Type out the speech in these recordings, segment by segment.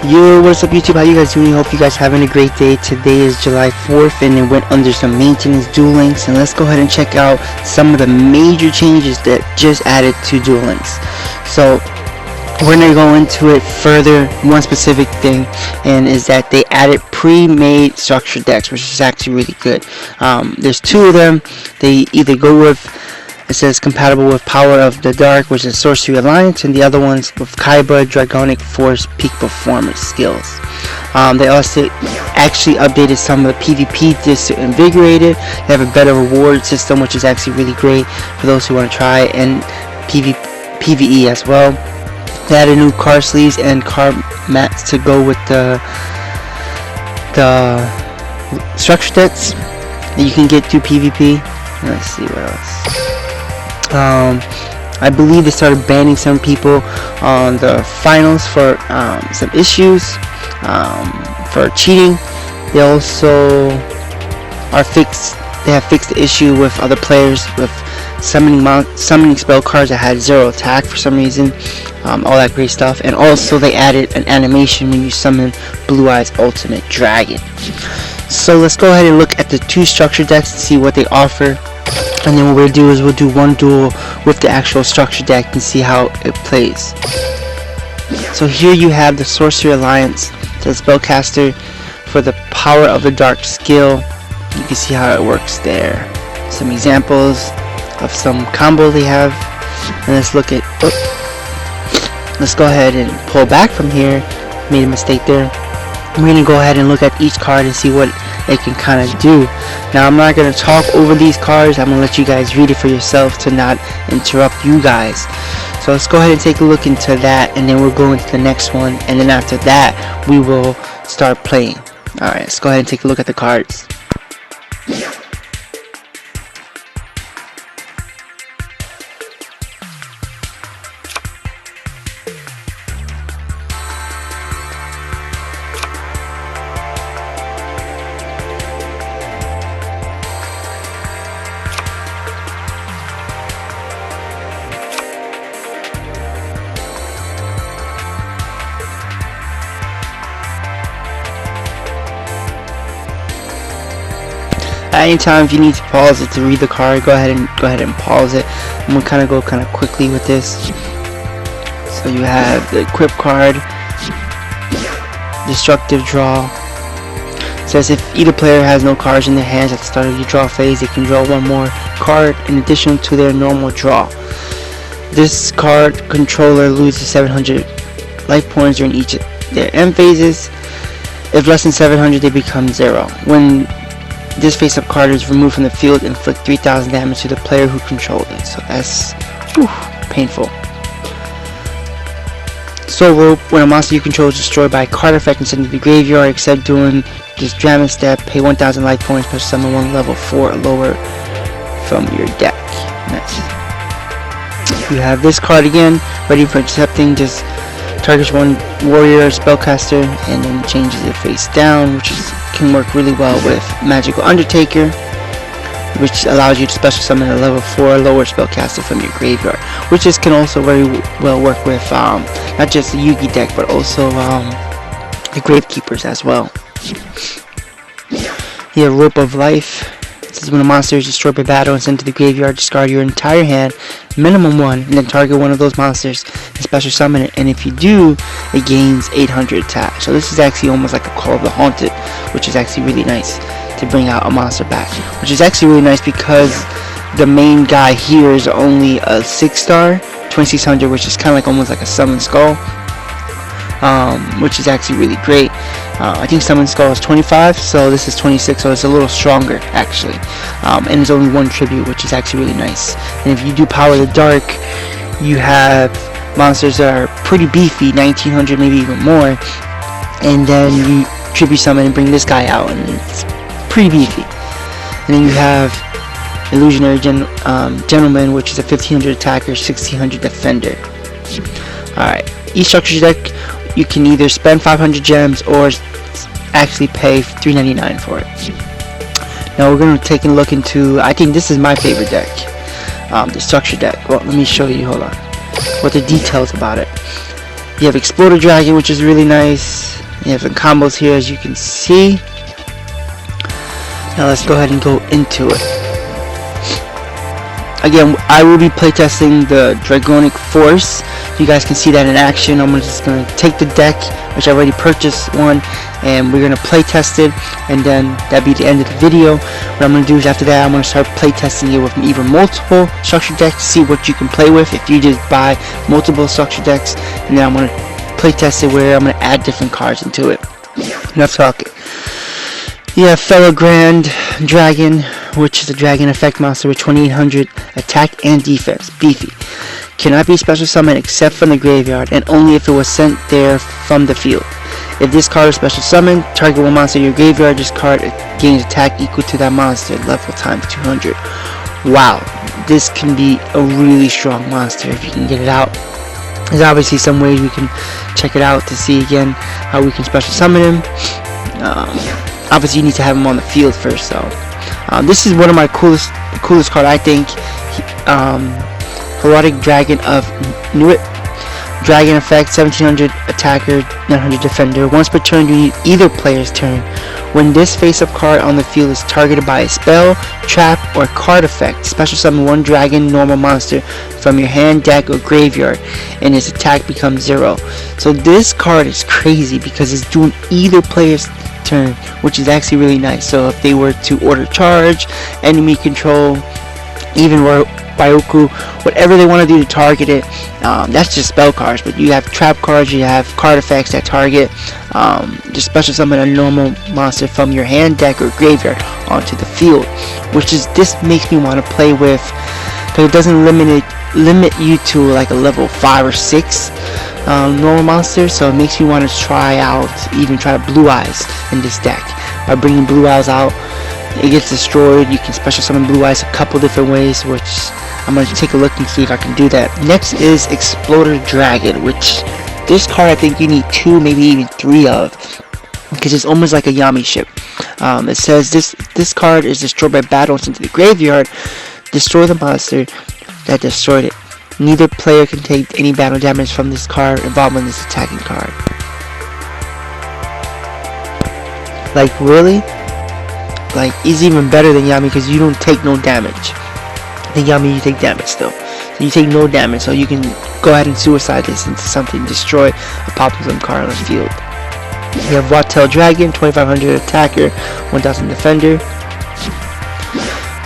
Yo, what's up YouTube? How you guys doing? Hope you guys having a great day. Today is July 4th and it went under some maintenance Duel Links, and let's go ahead and check out some of the major changes that just added to Duel Links. So we're going to go into it further. One specific thing and is that they added pre-made structured decks, which is actually really good. There's two of them. They either go with, it says compatible with Power of the Dark, which is Sorcery Alliance, and the other ones with Kaiba Dragonic Force Peak Performance skills. They also actually updated some of the PvP just to invigorate it. They have a better reward system, which is actually really great for those who want to try, and PvE as well. They added new card sleeves and card mats to go with the structure decks that you can get through PvP. Let's see what else. I believe they started banning some people on the finals for some issues for cheating. They also are fixed. They have fixed the issue with other players with summoning spell cards that had 0 attack for some reason. All that great stuff. And also they added an animation when you summon Blue Eyes Ultimate Dragon. So let's go ahead and look at the two structure decks and see what they offer. And then what we'll do is we'll do one duel with the actual structure deck and see how it plays. So here you have the Sorcery Alliance, the spellcaster for the Power of the Dark skill. You can see how it works there. Some examples of some combo they have. And let's look at. Let's go ahead and pull back from here. Made a mistake there. We're gonna go ahead and look at each card and see what it can kind of do. Now I'm not going to talk over these cards. I'm going to let you guys read it for yourself to not interrupt you guys. So let's go ahead and take a look into that, and then we'll go into the next one, and then after that we will start playing. Alright, let's go ahead and take a look at the cards. At any time, if you need to pause it to read the card, go ahead and pause it. I'm gonna kind of go quickly with this. So you have the equip card, destructive draw. It says if either player has no cards in their hands at the start of your draw phase, they can draw one more card in addition to their normal draw. This card controller loses 700 life points during each of their end phases. If less than 700, they become 0. When this face-up card is removed from the field, inflict 3,000 damage to the player who controlled it. So that's painful. Soul Rope. When a monster you control is destroyed by a card effect and sent to the graveyard, except during this drama step, pay 1,000 life points plus summon one level 4 or lower from your deck. Nice. You have this card again, ready for accepting. Just targets one warrior spellcaster and then changes it face down, which can work really well with Magical Undertaker, which allows you to special summon a level 4 lower spellcaster from your graveyard, which can also very well work with not just the Yugi deck but also the Gravekeepers as well. You have Rope of Life. This is when a monster is destroyed by battle and sent to the graveyard, discard your entire hand, minimum 1, and then target one of those monsters and special summon it, and if you do, it gains 800 attack. So this is actually almost like a Call of the Haunted, which is actually really nice to bring out a monster back, which is actually really nice because the main guy here is only a 6-star, 2600, which is kind of like almost like a Summon Skull, which is actually really great. I think Summon Skull is 25, so this is 26, so it's a little stronger actually. And there's only one tribute, which is actually really nice. And if you do Power of the Dark, you have monsters that are pretty beefy, 1900, maybe even more, and then you tribute summon and bring this guy out, and it's pretty beefy. And then you have Illusionary Gentleman, which is a 1500 attacker, 1600 defender. Alright, each structure deck, you can either spend 500 gems or actually pay $3.99 for it. Now we're going to take a look into, I think this is my favorite deck, the structure deck. Well, let me show you, hold on, what the details about it. You have Exploder Dragon, which is really nice. You have some combos here, as you can see. Now let's go ahead and go into it. Again, I will be playtesting the Dragonic Force. You guys can see that in action. I'm just going to take the deck, which I already purchased one, and we're going to playtest it, and then that'll be the end of the video. What I'm going to do is after that, I'm going to start playtesting it with either multiple structure decks to see what you can play with if you just buy multiple structure decks, and then I'm going to playtest it where I'm going to add different cards into it. Enough talking. You have Fellow Grand Dragon, which is a dragon effect monster with 2800 attack and defense. Beefy. Cannot be special summoned except from the graveyard, and only if it was sent there from the field. If this card is special summoned, target one monster in your graveyard. This card gains attack equal to that monster level times 200. Wow, this can be a really strong monster if you can get it out. There's obviously some ways we can check it out to see again how we can special summon him. Obviously you need to have him on the field first, so this is one of my coolest card, I think. Herodic Dragon of Nuit. Dragon effect, 1700 attacker, 900 defender. Once per turn, you need either player's turn. When this face-up card on the field is targeted by a spell, trap, or card effect, special summon one dragon normal monster from your hand, deck, or graveyard, and its attack becomes 0. So this card is crazy because it's doing either player's turn, which is actually really nice. So if they were to order charge, enemy control, even Byoku, whatever they want to do to target it, that's just spell cards. But you have trap cards, you have card effects that target. Just special summon a normal monster from your hand, deck, or graveyard onto the field, which is, this makes me want to play with, because it doesn't limit you to like a level 5 or 6 normal monster. So it makes me want to try Blue Eyes in this deck. By bringing Blue Eyes out, it gets destroyed. You can special summon Blue Eyes a couple different ways, which I'm going to take a look and see if I can do that. Next is Exploder Dragon, which this card I think you need 2, maybe even 3 of, because it's almost like a Yami ship. It says this card is destroyed by battle into the graveyard. Destroy the monster that destroyed it. Neither player can take any battle damage from this card involving this attacking card. Like, really? Like, it's even better than Yami because you don't take no damage. I think Yami, you take damage still. So you take no damage, so you can go ahead and suicide this into something, destroy a popular card on the field. You have Wattel Dragon, 2500 attacker, 1000 defender.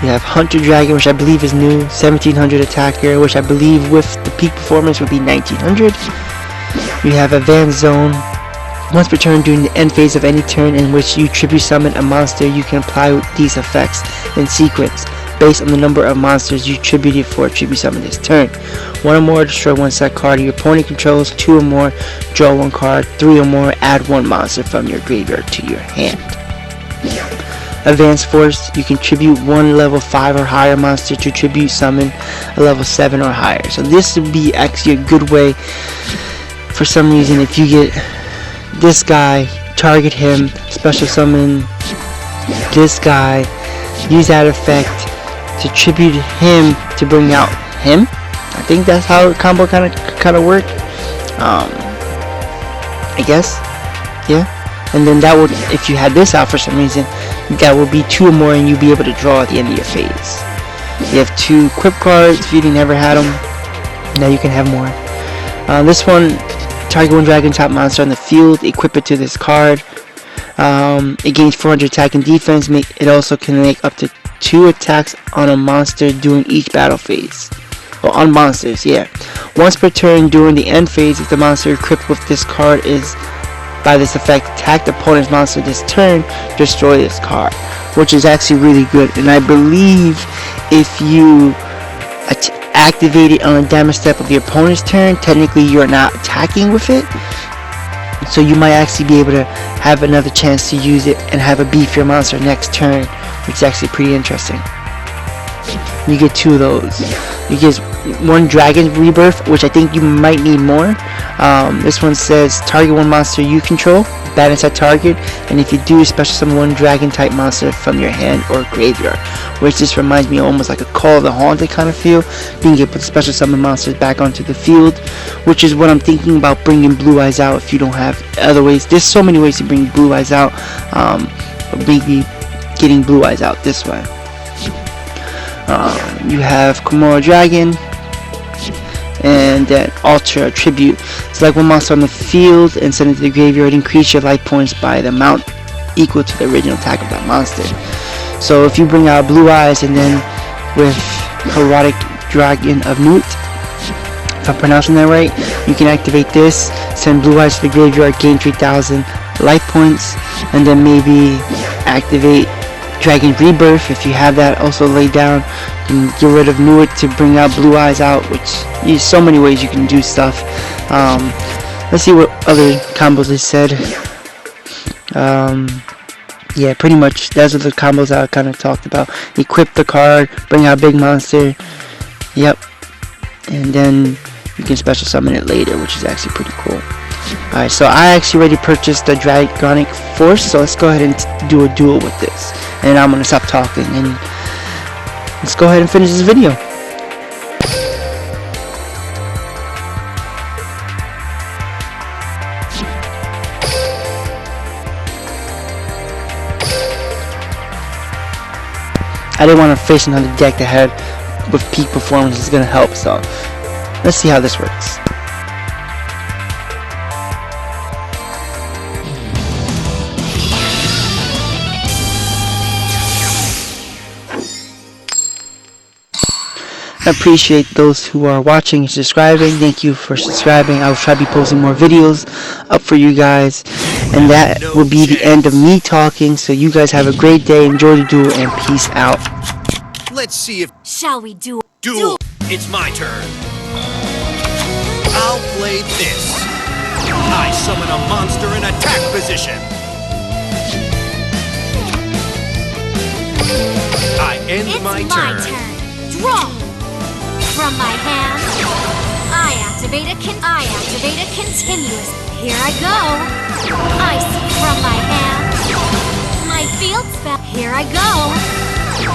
You have Hunter Dragon, which I believe is new, 1700 attacker, which I believe with the peak performance would be 1900. You have Advanced Zone. Once per turn during the end phase of any turn in which you tribute summon a monster, you can apply these effects in sequence based on the number of monsters you tributed for a tribute summon this turn. 1 or more, destroy one set card your opponent controls. 2 or more, draw 1 card. 3 or more, add 1 monster from your graveyard to your hand. Advanced Force, you can tribute 1 level 5 or higher monster to tribute summon a level 7 or higher. So this would be actually a good way, for some reason, if you get this guy, target him, special summon this guy, use that effect to tribute him to bring out him. I think that's how the combo kind of work. I guess, yeah. And then that would, if you had this out for some reason, that would be 2 or more, and you'd be able to draw at the end of your phase. You have 2 equip cards if you never had them. Now you can have more. This one, target 1 dragon top monster on the field, equip it to this card. It gains 400 attack and defense. It also can make up to 2 attacks on a monster during each battle phase. Well, on monsters, yeah. Once per turn during the end phase, if the monster equipped with this card is by this effect attack the opponent's monster this turn, destroy this card, which is actually really good. And I believe if you activate it on a damage step of your opponent's turn, technically you're not attacking with it, so you might actually be able to have another chance to use it and have a beefier monster next turn, which is actually pretty interesting. You get 2 of those. You get one dragon rebirth, which I think you might need more. This one says target one monster you control, balance that target, and if you do, special summon one dragon type monster from your hand or graveyard, which just reminds me almost like a Call of the Haunted kind of feel, being able to special summon monsters back onto the field, which is what I'm thinking about bringing Blue Eyes out if you don't have other ways. There's so many ways to bring Blue Eyes out, maybe getting Blue Eyes out this way. You have Komora Dragon, and then Alter Tribute. Select one monster on the field and send it to the graveyard. Increase your life points by the amount equal to the original attack of that monster. So if you bring out Blue Eyes and then with Chaotic Dragon of Newt, if I'm pronouncing that right, you can activate this, send Blue Eyes to the graveyard, gain 3,000 life points, and then maybe activate Dragon Rebirth if you have that also laid down, and get rid of Newt to bring out Blue Eyes out, which there's so many ways you can do stuff. Let's see what other combos they said. Yeah, pretty much those are the combos I kind of talked about. Equip the card, bring out big monster, yep, and then you can special summon it later, which is actually pretty cool. Alright, so I actually already purchased the Dragonic Force, so let's go ahead and do a duel with this. And I'm going to stop talking and let's go ahead and finish this video. I didn't want to face another deck that had with peak performance is going to help, so let's see how this works. I appreciate those who are watching and subscribing. Thank you for subscribing. I will try to be posting more videos up for you guys. And that will be the end of me talking. So you guys have a great day. Enjoy the duel and peace out. Let's see if... Shall we duel? Duel! It's my turn. I'll play this. I summon a monster in attack position. I end my turn. Draw! From my hand, I activate a continuous. Here I go. Ice from my hand. My field spell. Here I go.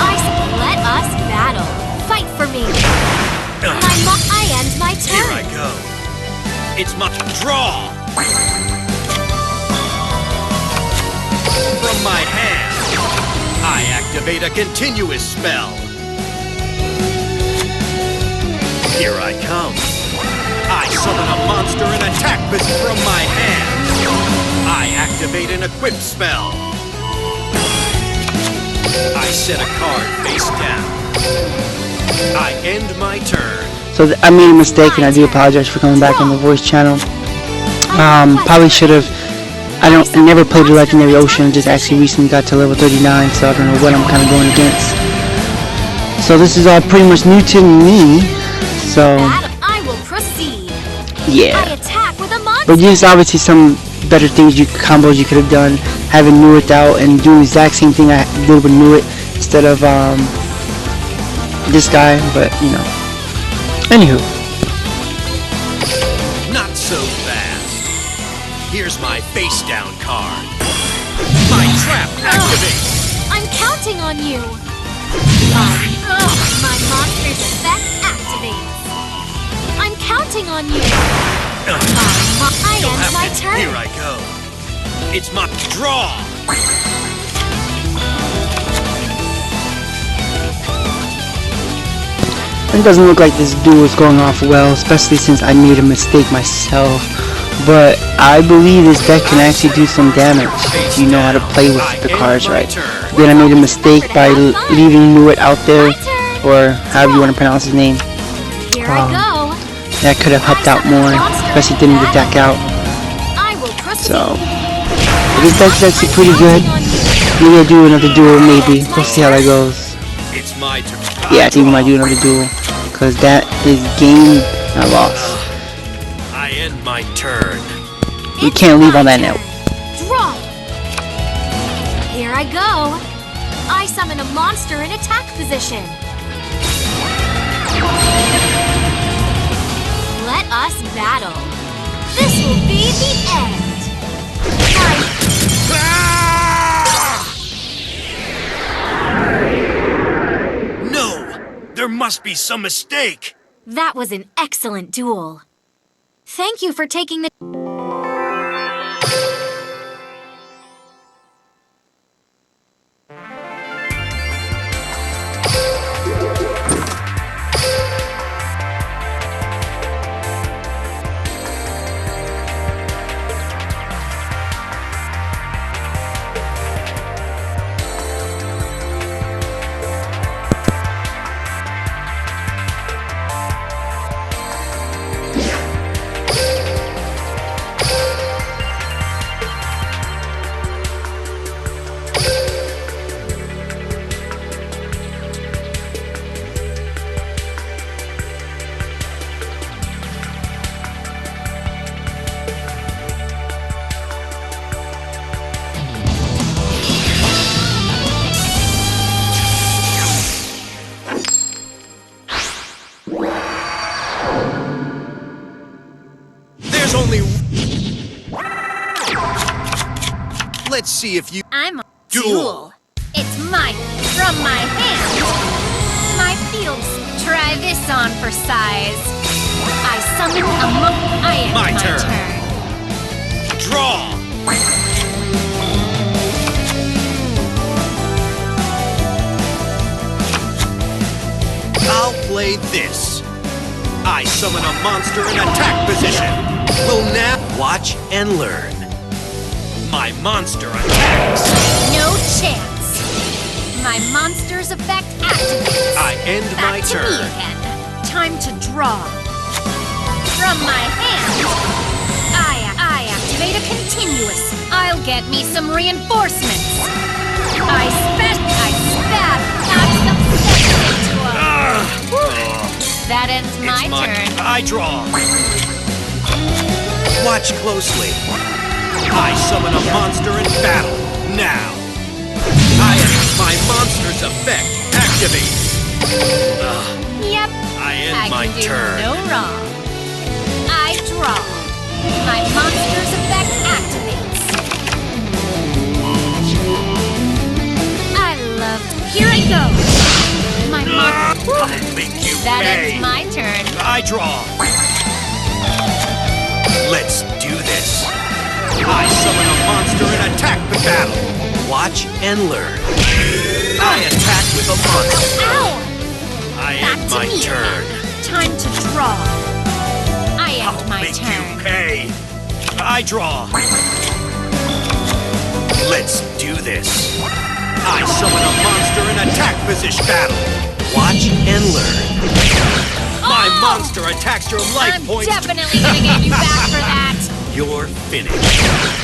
Ice. Let us battle. Fight for me. I end my turn. Here I go. It's my draw. From my hand, I activate a continuous spell. Here I come. I summon a monster in attack position from my hand. I activate an equip spell. I set a card face down. I end my turn. So I made a mistake and I do apologize for coming back on the voice channel. Probably should have. I never played the Legendary Ocean, just actually recently got to level 39, so I don't know what I'm kind of going against. So this is all pretty much new to me. So, I will proceed. Yeah. I attack with a monster. But there's obviously some better things, combos you could have done. Having Newt out and doing the exact same thing I did with Newt instead of this guy. But you know. Anywho. Not so fast. Here's my face down card. My trap activates. I'm counting on you. My monster's effect activates. I'm counting on you. I end my turn. Here I go. It's my draw. It doesn't look like this duel is going off well, especially since I made a mistake myself. But I believe this deck can actually do some damage if you know how to play with the cards right. Then I made a mistake by leaving Newt out there, or however you want to pronounce his name. Here I go. That could have helped out more, especially getting the deck out. So this deck's actually pretty good. Maybe I'll do another duel, maybe. We'll see how that goes. It's my turn. Yeah, I think we might do another duel, because that is game I lost. I end my turn. We can't leave on that note. Draw. Here I go. I summon a monster in attack position. Let us battle. This will be the end. No! There must be some mistake! That was an excellent duel. Thank you for taking the... There's only... Let's see if you... I'm a Duel. It's mine. From my hand. My fields. Try this on for size. I summon a I end My my turn. turn. Draw! I'll play this. I summon a monster in attack position. Will now watch and learn. My monster attacks. No chance. My monster's effect activates. I end Back my to me turn. again. Time to draw. From my hand, I activate a continuous. I'll get me some reinforcements. I spat. Knocks the fence into a... That ends my It's turn. I draw. Watch closely. I summon a monster in battle. Now. My monster's effect activates. Yep. I end I my can do turn. no wrong. I draw. My monster's effect activates. I love... Here I go. My monster... I'll make you That pay. ends my turn. I draw. Let's do this. I summon a monster in attack the battle. Watch and learn. I attack with a monster. Ow! I Back end to my me turn. again. Time to draw. I end I'll my make turn. you pay. I draw. Let's do this. I summon a monster in attack position battle. Watch and learn. My Oh! monster attacks your life I'm points. definitely gonna get you back for that. You're finished.